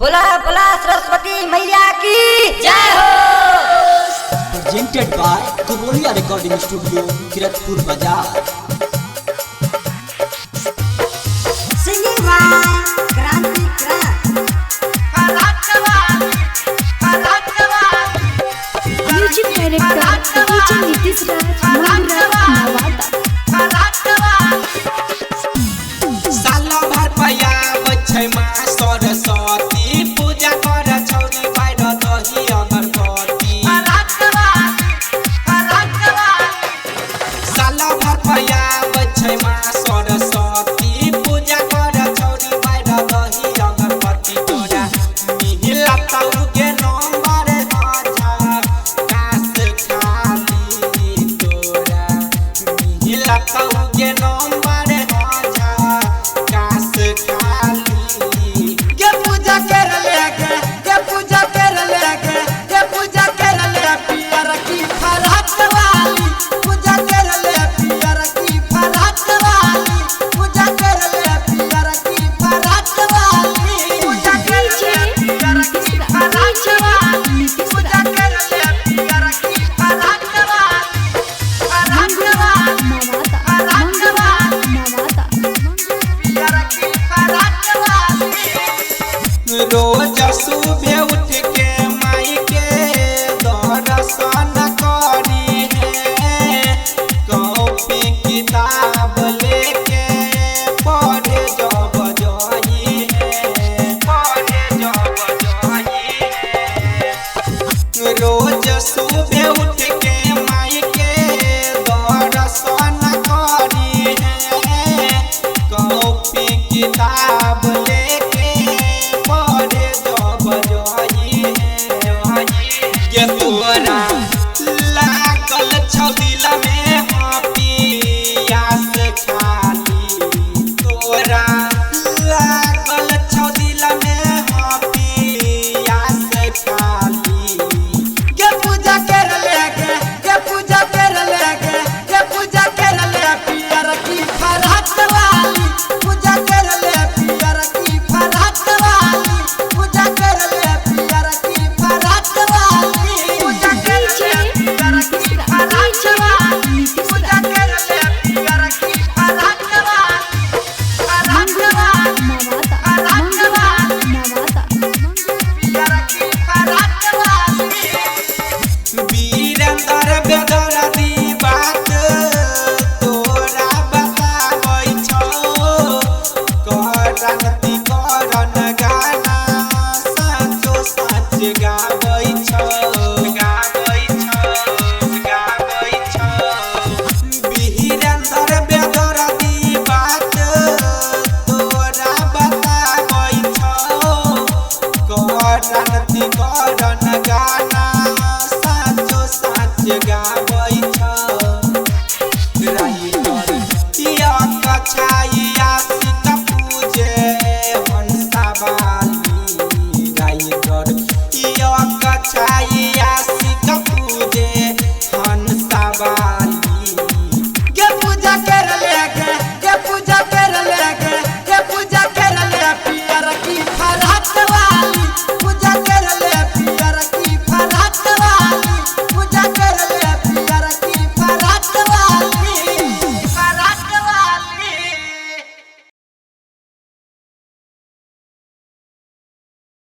बोला बोला सरस्वती मैया की जय हो। Presented by Kubolia recording studio Kiratpur Bazar. Singing by Kranti music director DJ Nitish Raj Nawada. साला भर पया बच्चे माँ सरस्वती पूजा कर छौरी बाहर दही अगरबत्ती। साला भर पया बच्चे माँ सरस्वती पूजा कर छौरी बाहर दही अगरबत्ती। तोरा मिहिला ताऊ के नंबर आजा कास खाली। तोरा मिहिला ताऊ के नंबर आजा कास खाली। के पूजा कर लेके के पूजा कर लेके के पूजा कर ले पियर की फरहत वाली। पूजा कर ले पियर की फरहत वाली। पूजा कर ले पियर की फरहत वाली। पूजा कर ले पियर की फरहत वाली। पूजा कर ले पियर की फरहत वाली। फरहत वाली फरहत वाली पियर की फरहत वाली। रोज सुबह उठ के माई के दर्शन करी है। कॉपी किताब लेके पढ़े जब जाई है। पढ़े जब जाई है। रोज सुबह उठ के माई के दर्शन करी है। कॉपी किताब लेके पढ़े जब जाई है। के तोरा लागल छौ दिल में पियास खाली। तोरा लागल छौ दिल में पियास खाली। के पूजा कर लेके के पूजा कर लेके के पूजा कर ले पियर की फरहत वाली। पूजा कर ले पियर की फरहत वाली। पूजा कर ले पियर की फरहत वाली। पूजा कर ले पियर की फरहत वाली। पूजा कर ले पियर की फरहत वाली। फरहत वाली फरहत वाली पियर की फरहत वाली। वीरेंद्र बेदर्दी बात तोरा बताबै छौ। करती करन गाना सचो सच गाबै छौ। गाबै छौ गाबै छौ। वीरेंद्र बेदर्दी बात तोरा बताबै छौ। करती करन गाना